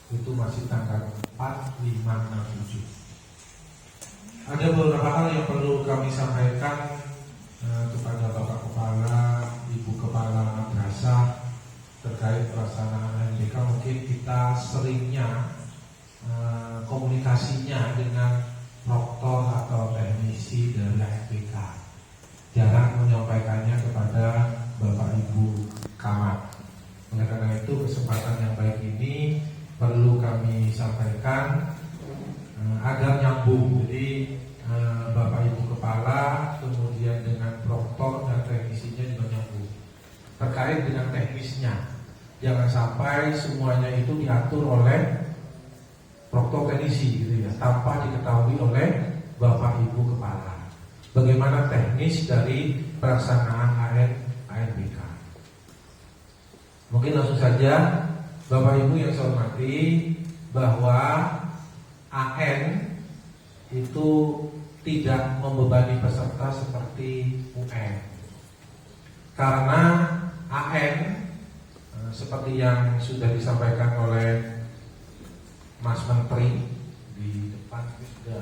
itu masih tanggal 4, 5, 6, 7. Ada beberapa hal yang perlu kami sampaikan kepada Bapak Kepala, Ibu Kepala Madrasah terkait pelaksanaan MBK. Mungkin kita seringnya komunikasinya dengan proktor atau teknisi dari MBK, jarang menyampaikannya kepada Bapak Ibu Camat. Oleh karena itu kesempatan yang baik ini perlu kami sampaikan agar nyambung. Jadi Bapak Ibu Kepala kemudian dengan proktor dan teknisinya juga nyambung terkait dengan teknisnya. Jangan sampai semuanya itu diatur oleh proktor teknisi gitu ya, tanpa diketahui oleh Bapak Ibu Kepala bagaimana teknis dari pelaksanaan ANBK. Mungkin langsung saja Bapak Ibu yang saya hormati, bahwa AN itu tidak membebani peserta seperti UN. Karena AN seperti yang sudah disampaikan oleh Mas Menteri di depan, sudah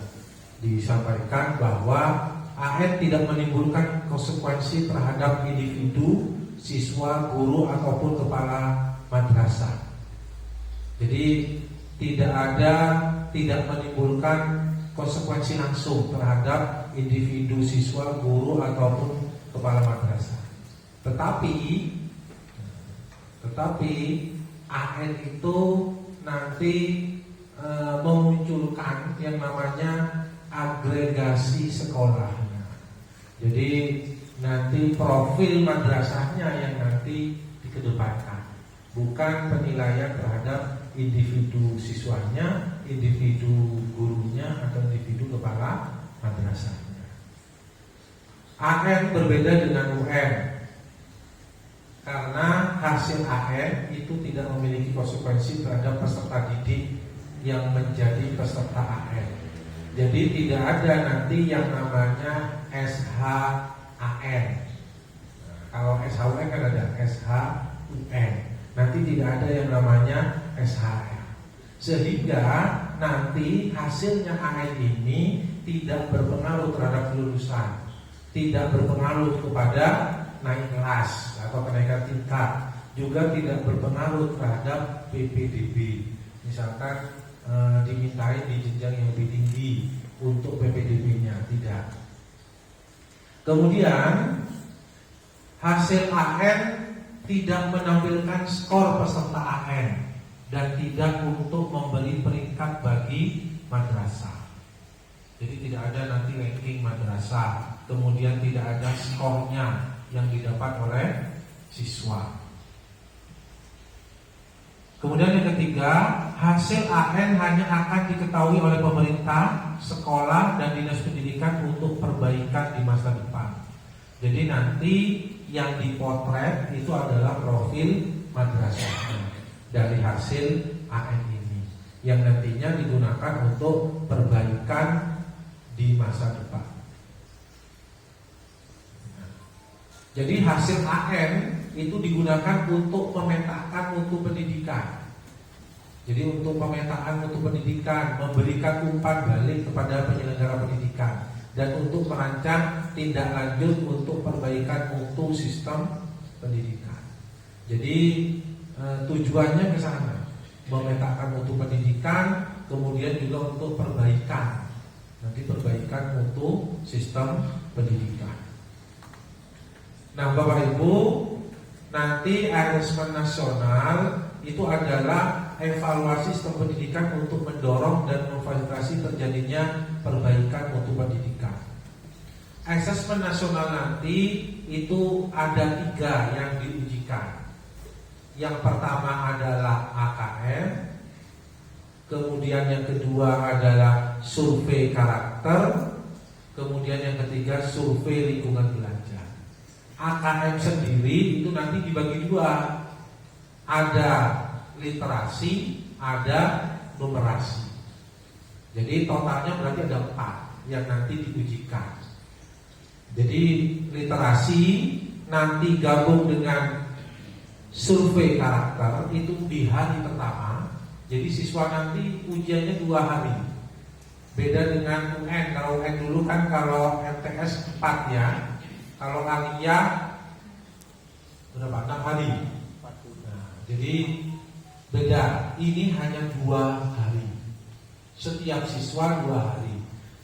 disampaikan bahwa AN tidak menimbulkan konsekuensi terhadap individu, siswa, guru ataupun kepala madrasah. Jadi tidak menimbulkan konsekuensi langsung terhadap individu, siswa, guru ataupun kepala madrasah. Tetapi AN itu nanti memunculkan yang namanya agregasi sekolahnya. Jadi nanti profil madrasahnya yang nanti dikedepankan, bukan penilaian terhadap individu siswanya, individu gurunya atau individu kepala madrasahnya. AN berbeda dengan UN karena hasil AN itu tidak memiliki konsekuensi terhadap peserta didik yang menjadi peserta AN. Jadi tidak ada nanti yang namanya SHAN. Kalau SHUN kan ada SHUN. Nanti tidak ada yang namanya SHN. Sehingga nanti hasilnya AN ini tidak berpengaruh terhadap kelulusan, tidak berpengaruh kepada naik kelas atau kenaikan tingkat, juga tidak berpengaruh terhadap PPDB. Misalkan dimintai di jenjang yang lebih tinggi untuk PPDB-nya, tidak. Kemudian hasil AN tidak menampilkan skor peserta AN dan tidak untuk memberi peringkat bagi madrasah. Jadi tidak ada nanti ranking madrasah, kemudian tidak ada skornya yang didapat oleh siswa. Kemudian yang ketiga, hasil AN hanya akan diketahui oleh pemerintah, sekolah, dan dinas pendidikan untuk perbaikan di masa depan. Jadi nanti yang dipotret itu adalah profil madrasahnya dari hasil AN ini, yang nantinya digunakan untuk perbaikan di masa depan. Jadi hasil AN itu digunakan untuk memetakan mutu pendidikan. Jadi untuk pemetaan mutu pendidikan, memberikan umpan balik kepada penyelenggara pendidikan, dan untuk merancang tindak lanjut untuk perbaikan mutu sistem pendidikan. Jadi tujuannya ke sana, memetakan mutu pendidikan, kemudian juga untuk perbaikan, nanti perbaikan mutu sistem pendidikan. Nah, Bapak Ibu, nanti asesmen nasional itu adalah evaluasi sistem pendidikan untuk mendorong dan memfasilitasi terjadinya perbaikan mutu pendidikan. Asesmen nasional nanti itu ada 3 yang diujikan. Yang pertama adalah AKM, kemudian yang kedua adalah survei karakter, kemudian yang ketiga survei lingkungan belajar. AKM sendiri itu nanti dibagi 2, ada literasi, ada numerasi. Jadi totalnya berarti ada 4 yang nanti diujikan. Jadi literasi nanti gabung dengan survei karakter itu di hari pertama, Jadi siswa nanti ujiannya 2 hari. Beda dengan UN. Kalau UN dulu kan kalau MTS 4 ya. Kalau Alia berapa? 6 hari. Nah, jadi beda. Ini hanya 2 hari. Setiap siswa 2 hari.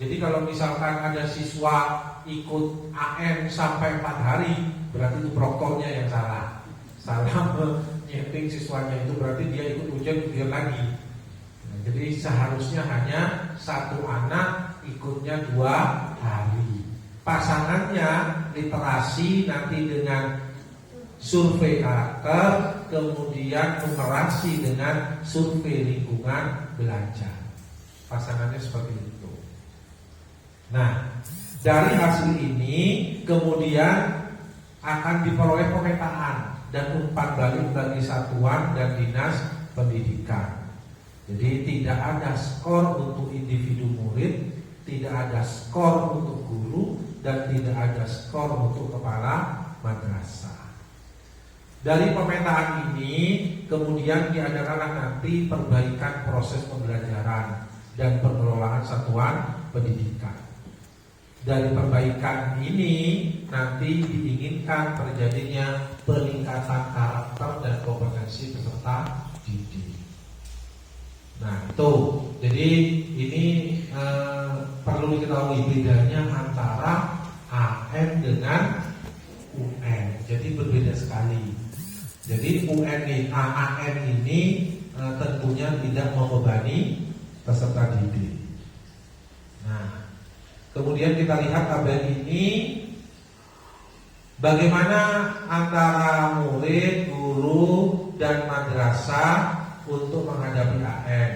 Jadi kalau misalkan ada siswa ikut AM sampai 4 hari, berarti itu proktornya yang salah. Salah menyeting siswanya, itu berarti dia ikut ujian lagi. Nah, jadi seharusnya hanya 1 anak ikutnya 2 hari. Pasangannya literasi nanti dengan survei karakter, kemudian numerasi dengan survei lingkungan belajar. Pasangannya seperti itu. Nah, dari hasil ini kemudian akan diperoleh pemetaan dan umpan balik bagi satuan dan dinas pendidikan. Jadi tidak ada skor untuk individu murid, tidak ada skor untuk guru, dan tidak ada skor untuk kepala madrasah. Dari pemetaan ini kemudian diadakanlah nanti perbaikan proses pembelajaran dan pengelolaan satuan pendidikan. Dari perbaikan ini nanti diinginkan terjadinya peningkatan karakter dan kompetensi peserta didik. Nah itu, jadi ini perlu diketahui bedanya antara AM dengan UN. Jadi berbeda sekali. Jadi UN ini, AM ini tentunya tidak membebani peserta didik. Nah, kemudian kita lihat tabel ini, bagaimana antara murid, guru, dan madrasah untuk menghadapi AM.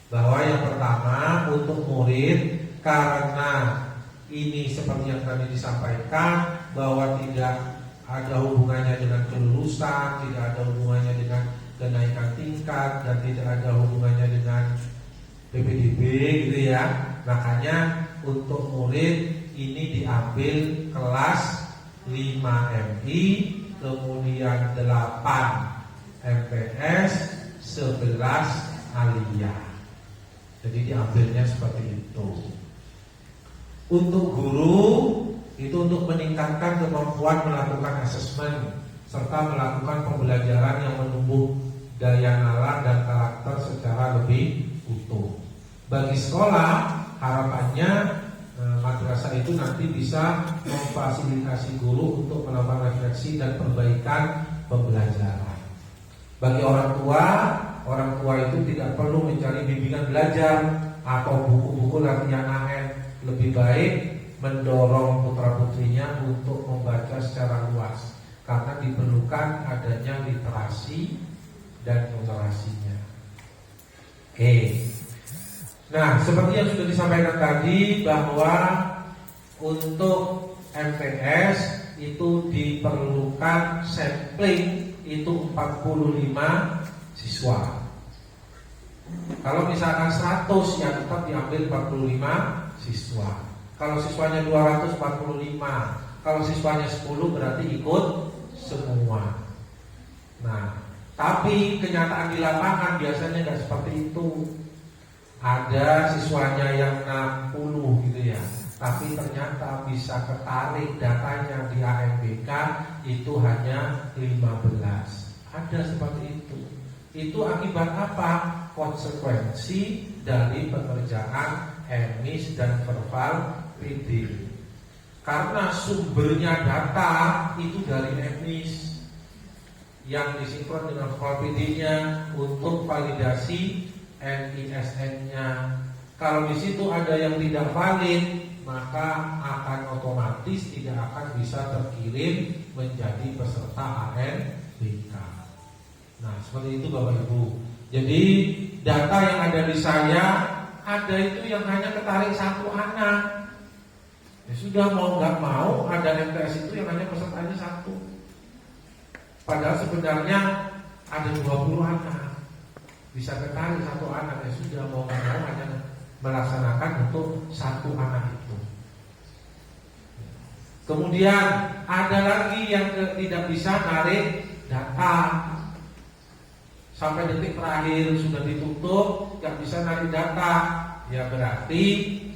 Bahwa yang pertama untuk murid, karena ini seperti yang tadi disampaikan, bahwa tidak ada hubungannya dengan kelulusan, tidak ada hubungannya dengan kenaikan tingkat, dan tidak ada hubungannya dengan PPDB gitu ya. Makanya untuk murid ini diambil kelas 5 MI, kemudian 8 MPS, 11 aliyah. Jadi diambilnya seperti itu. Untuk guru itu untuk meningkatkan kemampuan melakukan asesmen serta melakukan pembelajaran yang menumbuh daya nalar dan karakter secara lebih utuh. Bagi sekolah, harapannya madrasah itu nanti bisa memfasilitasi guru untuk melakukan refleksi dan perbaikan pembelajaran. Bagi orang tua itu tidak perlu mencari bimbingan belajar atau buku-buku latihan AM. Lebih baik mendorong putra-putrinya untuk membaca secara luas, karena diperlukan adanya literasi dan numerasinya. Oke. Nah, seperti yang sudah disampaikan tadi, bahwa untuk MTS itu diperlukan sampling itu 45 siswa. Kalau misalkan 100 ya tetap diambil 45 siswa. Kalau siswanya 245, kalau siswanya 10 berarti ikut semua. Nah, tapi kenyataan di lapangan biasanya nggak seperti itu. Ada siswanya yang 60 gitu ya, tapi ternyata bisa ketarik datanya di AMBK itu hanya 15. Ada seperti itu. Itu akibat apa? Konsekuensi dari pekerjaan emis dan verbal PD. Karena sumbernya data itu dari emis yang disinkron dengan verbal PD-nya untuk validasi NISN-nya. Kalau di situ ada yang tidak valid, maka akan otomatis tidak akan bisa terkirim menjadi peserta ANBK. Nah, seperti itu Bapak Ibu. Jadi data yang ada di saya, ada itu yang hanya ketarik 1 anak. Ya sudah, mau nggak mau ada MTS itu yang hanya pesertanya 1. Padahal sebenarnya ada 20 anak. Bisa ketarik 1 anak, ya sudah, mau nggak mau hanya melaksanakan untuk 1 anak itu. Kemudian ada lagi yang tidak bisa narik data. sampai detik terakhir sudah ditutup, nggak bisa narik data, ya berarti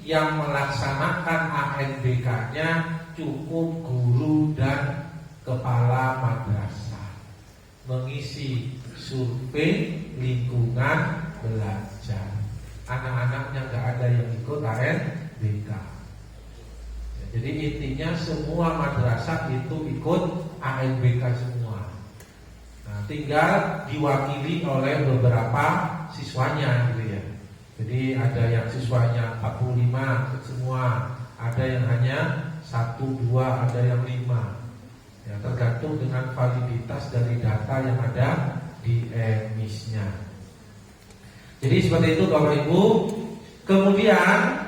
yang melaksanakan ANBK-nya cukup guru dan kepala madrasah mengisi survei lingkungan belajar. Anak-anaknya nggak ada yang ikut ANBK. Ya, jadi intinya semua madrasah itu ikut ANBK semua. Nah, tinggal diwakili oleh beberapa siswanya gitu ya. Jadi ada yang siswanya 45 semua, ada yang hanya 1, 2, ada yang 5. Ya, tergantung dengan validitas dari data yang ada di emisnya. Jadi seperti itu Bapak Ibu. Kemudian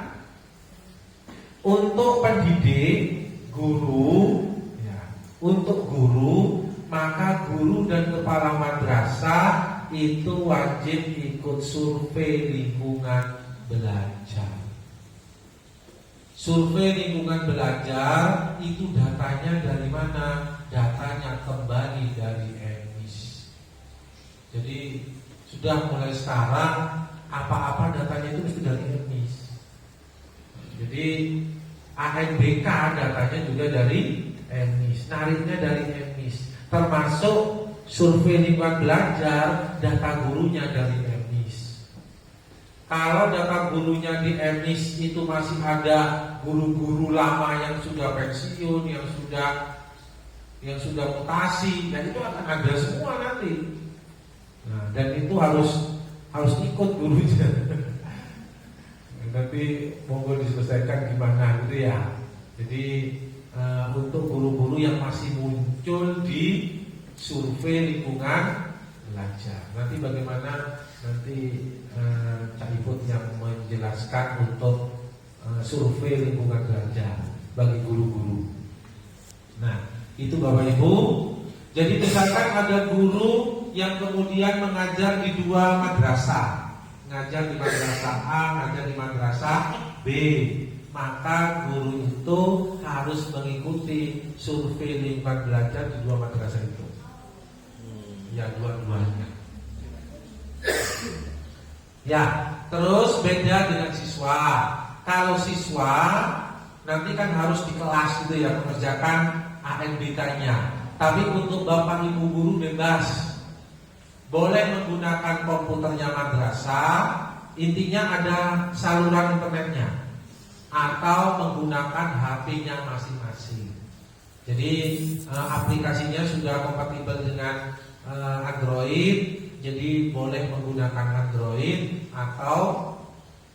untuk pendidik guru, ya, untuk guru maka guru dan kepala madrasah itu wajib ikut survei lingkungan belajar. Survei lingkungan belajar itu datanya dari mana? Datanya kembali dari emis. Jadi sudah mulai sekarang apa-apa datanya itu mesti dari emis. Jadi ANBK datanya juga dari emis, nariknya dari emis. Termasuk survei lingkungan belajar, data gurunya dari emis. Kalau data gurunya di emis itu masih ada guru-guru lama yang sudah pensiun, yang sudah mutasi, dan itu akan ada semua nanti. Nah, dan itu harus ikut gurunya. Nanti monggo diselesaikan gimana gitu ya. Jadi untuk guru-guru yang masih muncul di survei lingkungan belajar, nanti bagaimana nanti Cak Iput yang menjelaskan untuk survei lingkungan belajar bagi guru-guru. Nah, itu Bapak Ibu. Jadi misalkan ada guru yang kemudian mengajar di 2 madrasah, ngajar di madrasah A, ngajar di madrasah B, maka guru itu harus mengikuti survei lingkungan belajar di 2 madrasah itu. Ya, dua-duanya. Ya, terus beda dengan siswa. Kalau siswa nanti kan harus di kelas gitu ya, mengerjakan ANBK-nya. Tapi untuk Bapak Ibu guru bebas, boleh menggunakan komputernya madrasah, intinya ada saluran internetnya, atau menggunakan HP-nya masing-masing. Jadi aplikasinya sudah kompatibel dengan Android, jadi boleh menggunakan Android atau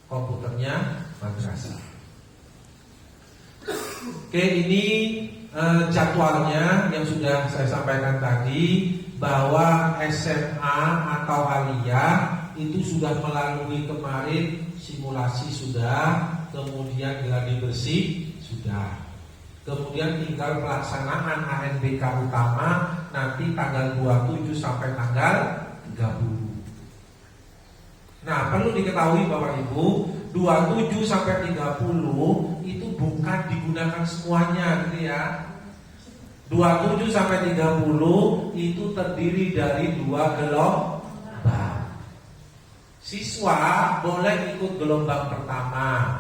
komputernya madrasah. Oke, ini jadwalnya yang sudah saya sampaikan tadi, bahwa SMA atau aliyah itu sudah melalui kemarin simulasi sudah, kemudian gladi bersih sudah, kemudian tinggal pelaksanaan ANBK utama nanti tanggal 27 sampai tanggal 30. Nah, perlu diketahui Bapak Ibu, 27 sampai 30 itu bukan digunakan semuanya gitu ya. 27 sampai 30 itu terdiri dari 2 gelombang. Siswa boleh ikut gelombang pertama,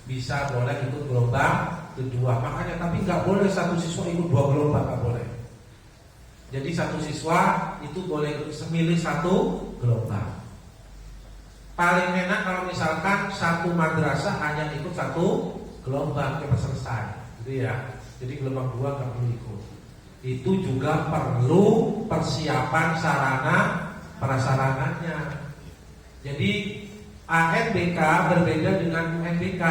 bisa boleh ikut gelombang kedua. Makanya tapi nggak boleh satu siswa ikut 2 gelombang, nggak boleh. Jadi satu siswa itu boleh semilih 1 gelombang. Paling enak kalau misalkan satu madrasah hanya ikut 1 gelombang, kita selesai, gitu ya. Jadi gelombang 2 nggak perlu ikut. Itu juga perlu persiapan sarana prasarananya. Jadi ANBK berbeda dengan UNBK.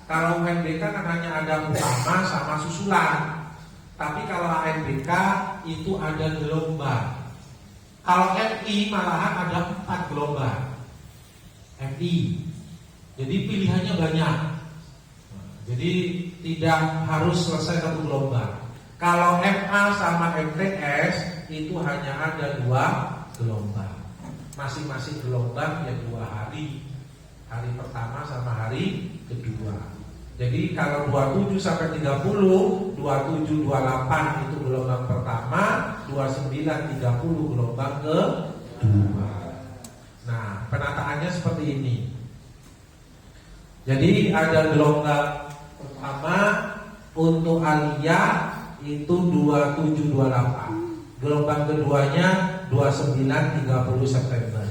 Kalau UNBK kan hanya ada utama sama susulan. Tapi kalau ANBK itu ada gelombang. Kalau MI malahan ada 4 gelombang. MI. Jadi pilihannya banyak. Jadi tidak harus selesai 1 gelombang. Kalau MA sama MTS itu hanya ada 2 gelombang. Masing-masing gelombang ya 2 hari. Hari pertama sama hari kedua. Jadi kalau 27 sampai 30, 27 28 itu gelombang pertama, 29 30 gelombang Nah, penataannya seperti ini. Jadi ada gelombang pertama untuk aliyah itu 2728. Gelombang keduanya 29-30 September.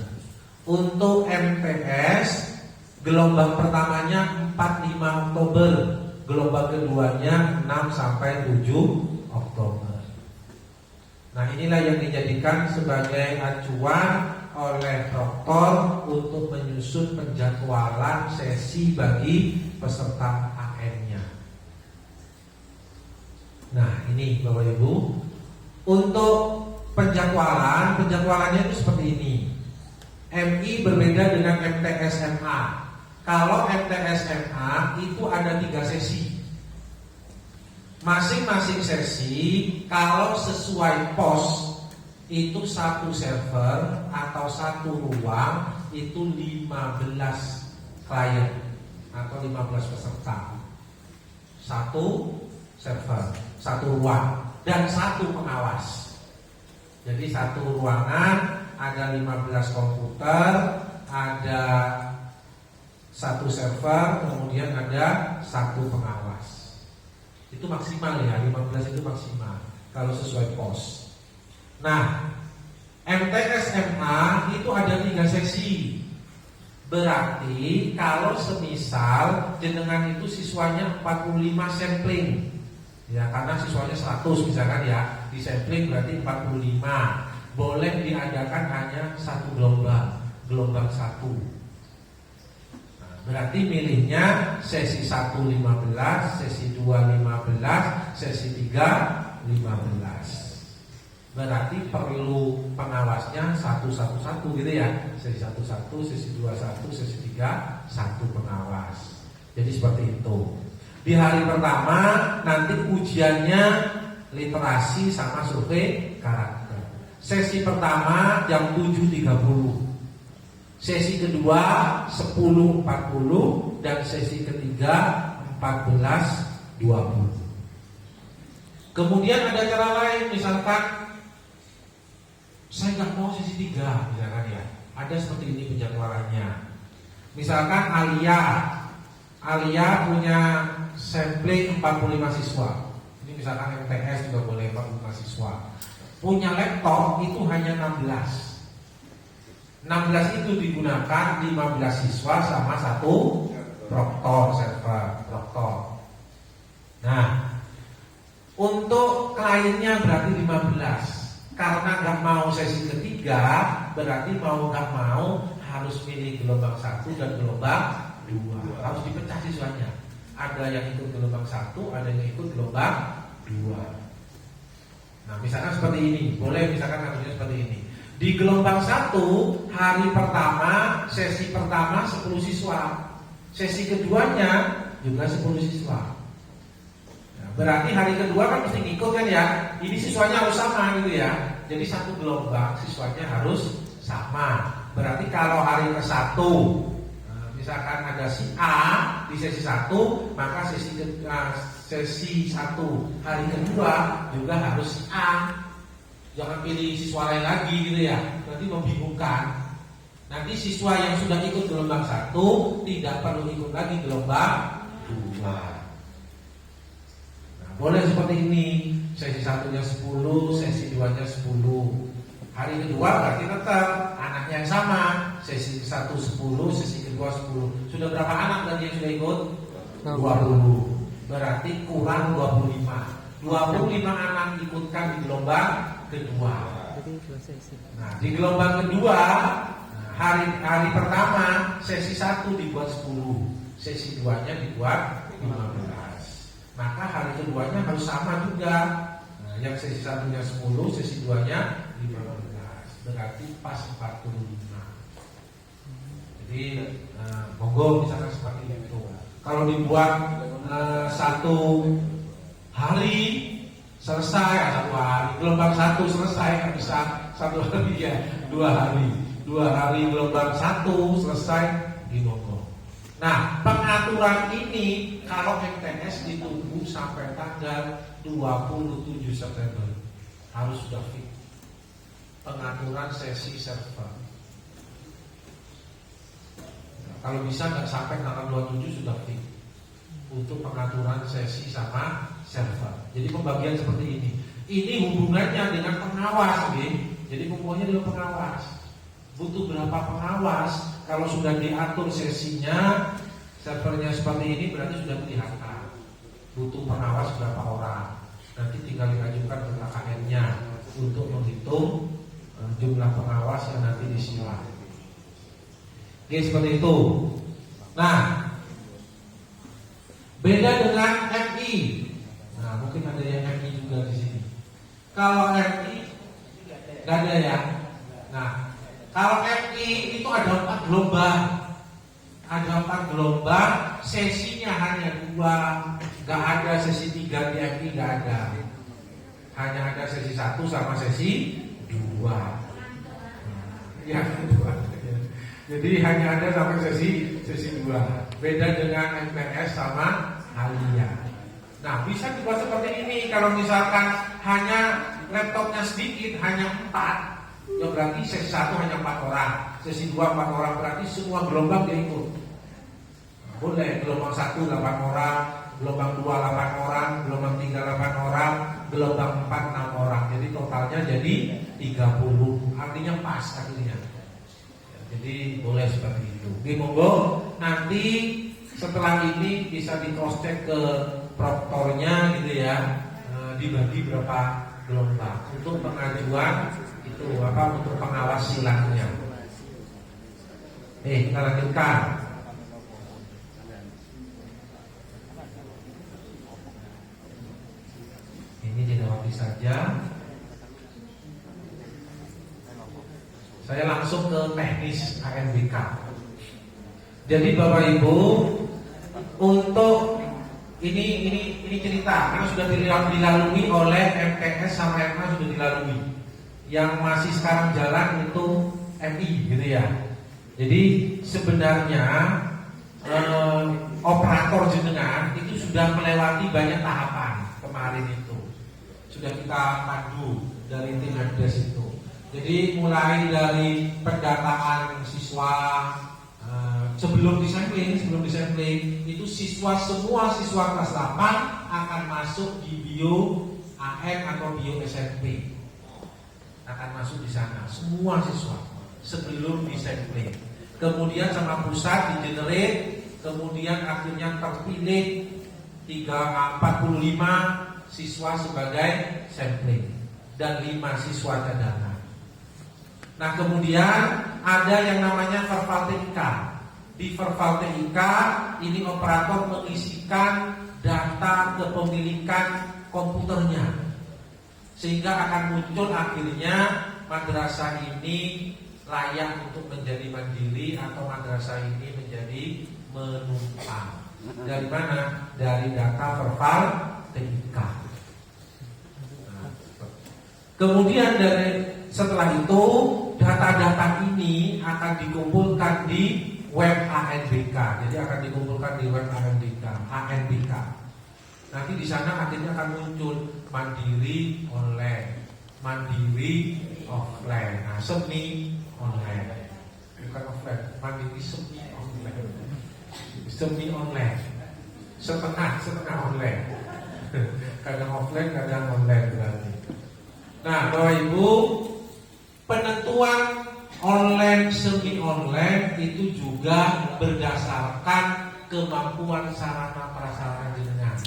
Untuk MTS gelombang pertamanya 4-5 Oktober, gelombang keduanya 6-7 Oktober. Nah, inilah yang dijadikan sebagai acuan oleh dokter untuk menyusun penjadwalan sesi bagi peserta AN-nya. Nah, ini Bapak Ibu, untuk penjadwalannya itu seperti ini. MI berbeda dengan MTS MA. Kalau MTS MA itu ada 3 sesi. Masing-masing sesi kalau sesuai pos itu 1 server atau 1 ruang itu 15 klien atau 15 peserta. 1 server, 1 ruang dan 1 pengawas. Jadi 1 ruangan ada 15 komputer, ada 1 server, kemudian ada 1 pengawas. Itu maksimal ya, 15 itu maksimal kalau sesuai pos. Nah, MTS MA itu ada 3 sesi. Berarti kalau semisal jenengan itu siswanya 45 sampling, ya karena siswanya 100 misalkan ya, di sampling berarti 45. Boleh diadakan hanya 1 gelombang 1. Nah, berarti milihnya sesi 1 15, sesi 2 15, sesi 3 15. Berarti perlu pengawasnya 1 gitu ya. Sesi 1 1, sesi 2 1, sesi 3 1 pengawas. Jadi seperti itu. Di hari pertama nanti ujiannya literasi sama survei karakter. Sesi pertama jam 7.30. Sesi kedua 10.40 dan sesi ketiga 14.20. Kemudian ada cara lain, misalkan saya nggak mau sesi 3 misalkan ya. Ada seperti ini penjadwalannya. Misalkan Alia punya sampling 45 siswa. Ini misalkan MTS juga boleh 45 siswa. Punya laptop itu hanya 16. 16 itu digunakan 15 siswa sama 1 server proktor. Nah, untuk kliennya berarti 15. Karena nggak mau sesi ketiga, berarti mau nggak mau harus pilih gelombang 1 dan gelombang 2. Harus dipecah siswanya. Ada yang ikut gelombang 1, ada yang ikut gelombang 2. Nah, misalkan seperti ini, boleh misalkan ngaturnya seperti ini. Di gelombang 1, hari pertama, sesi pertama 10 siswa. Sesi keduanya juga 10 siswa. Nah, berarti hari kedua kan mesti ngikut kan ya. Ini siswanya harus sama gitu ya. Jadi 1 gelombang siswanya harus sama. Berarti kalau hari ke-1 misalkan ada si A di sesi 1, maka sesi 1 hari kedua juga harus si A. Jangan pilih siswa lain lagi gitu ya, nanti membingungkan. Nanti siswa yang sudah ikut gelombang 1 tidak perlu ikut lagi gelombang 2. Nah, boleh seperti ini. Sesi 1-nya 10, sesi 2-nya 10. Hari kedua berarti tetap anaknya yang sama. Sesi 1 10, sesi kedua 10. Sudah berapa anak tadi yang sudah ikut? 20. Berarti kurang 25. 25 anak ikutkan di gelombang kedua. Nah, di gelombang kedua hari pertama sesi 1 dibuat 10, sesi 2-nya dibuat 15. Maka hari keduanya harus sama juga. Nah, yang sesi 1-nya 10, sesi 2-nya 15. Berarti pas 45. Jadi monggo misalkan seperti itu. Kalau dibuat 1 hari selesai, 1 hari gelombang 1 selesai, nggak bisa 1 hari ya, 2 hari. 2 hari gelombang 1 selesai di monggo. Nah, pengaturan ini kalau MTS ditunggu sampai tanggal 27 September harus sudah fit. pengaturan sesi server. Kalau bisa nggak sampai tanggal 27 sudah fix untuk pengaturan sesi sama server. Jadi pembagian seperti ini. Ini hubungannya dengan pengawas, jadi pokoknya dengan pengawas. Butuh berapa pengawas? Kalau sudah diatur sesinya, servernya seperti ini berarti sudah kelihatan. Butuh pengawas berapa orang? Nanti tinggal diajukan ke KKN-nya untuk menghitung jumlah pengawas yang nanti disilang. Oke, seperti itu. Nah, beda dengan MI. Nah, mungkin ada yang MI juga di sini. Kalau MI nggak ada ya. Nah, kalau MI itu ada 4 gelombang. Ada 4 gelombang, sesinya hanya 2. Nggak ada sesi 3 di MI, nggak ada. Hanya ada sesi 1 sama sesi 2. Ya, 2. Jadi hanya ada sampai sesi 2. Beda dengan MPS sama Halia. Nah, bisa dibuat seperti ini. Kalau misalkan hanya laptopnya sedikit, hanya 4, ya berarti sesi 1 hanya 4 orang, sesi 2 4 orang, berarti semua gelombang dia ikut. Boleh gelombang 1 8 orang, gelombang 2 8 orang, gelombang 3 8 orang, gelombang 4 6 orang. Jadi totalnya jadi 30. Artinya pas akhirnya. Jadi boleh seperti itu. Oke, monggo nanti setelah ini bisa di cross check ke proktornya gitu ya, dibagi berapa gelombang untuk pengajuan itu untuk pengawas silangnya. Kita lanjutkan. Ini dilewati saja. Saya langsung ke teknis ANBK. Jadi Bapak Ibu, untuk ini cerita karena sudah dilalui oleh MTS sama MA, sudah dilalui. Yang masih sekarang jalan itu MI gitu ya. Jadi sebenarnya operator jenengan itu sudah melewati banyak tahapan kemarin itu. Sudah kita pandu dari tim helpdesk itu. Jadi mulai dari pendataan siswa sebelum disampling itu semua siswa kelas 8 akan masuk di bio AM atau bio SMP, akan masuk di sana semua siswa sebelum disampling. Kemudian sama pusat di generate, kemudian akhirnya terpilih 45 siswa sebagai sampling dan 5 siswa cadangan. Nah, kemudian ada yang namanya Verval TIK. Di Verval TIK ini operator mengisikan data kepemilikan komputernya, sehingga akan muncul akhirnya madrasah ini layak untuk menjadi mandiri atau madrasah ini menjadi menumpang. Dari mana? Dari data Verval TIK. Kemudian setelah itu data-data ini akan dikumpulkan di web ANBK. Jadi akan dikumpulkan di web ANBK. Nanti di sana akhirnya akan muncul mandiri online, mandiri offline. Nah, semi online, bukan offline, mandiri semi online, semi online, setengah online. Kadang offline, kadang online berarti. Nah, Bapak Ibu, penentuan online semi online itu juga berdasarkan kemampuan sarana prasarana jenengan.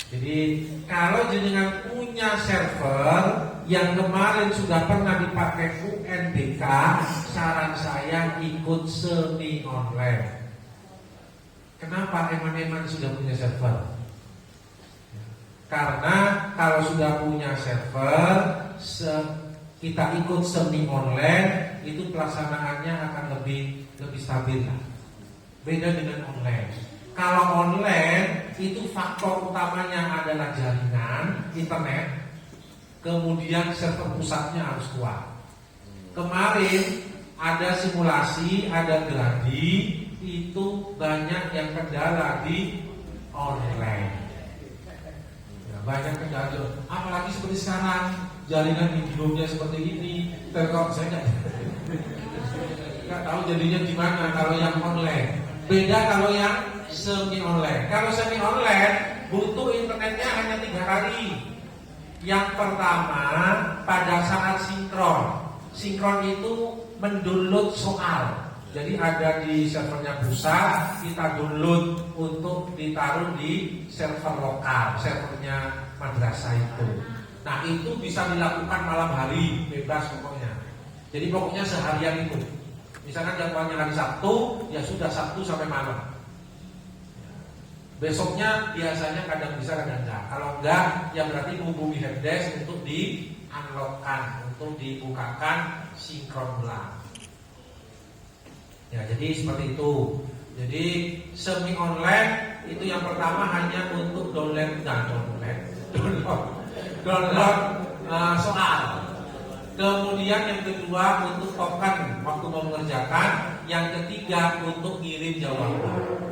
Jadi kalau jenengan punya server yang kemarin sudah pernah dipakai UNBK, saran saya ikut semi online. Kenapa eman-eman sudah punya server? Karena kalau sudah punya server, kita ikut semi online, itu pelaksanaannya akan lebih stabil lah. Beda dengan online. Kalau online itu faktor utamanya adalah jaringan internet, kemudian server pusatnya harus kuat. Kemarin ada simulasi, ada gladi, itu banyak yang kendala di online. Banyak kendala, apalagi seperti sekarang jaringan Indihome-nya seperti ini, Telkom saya nggak tahu jadinya gimana kalau yang online. Beda kalau yang semi online. Kalau semi online butuh internetnya hanya 3 hari. Yang pertama pada saat sinkron. Sinkron itu mendownload soal. Jadi ada di servernya pusat, kita download untuk ditaruh di server lokal, servernya madrasah itu. Nah itu bisa dilakukan malam hari, bebas pokoknya. Jadi pokoknya seharian itu. Misalkan jadwalnya hari Sabtu, ya sudah Sabtu sampai malam. Besoknya biasanya kadang bisa kadang enggak. Kalau enggak, ya berarti menghubungi helpdesk untuk di-unlockkan, untuk dibukakan sinkron ulang. Ya, jadi seperti itu. Jadi semi online itu yang pertama hanya untuk download soal. Kemudian yang kedua untuk token waktu mau mengerjakan. Yang ketiga untuk ngirim jawaban.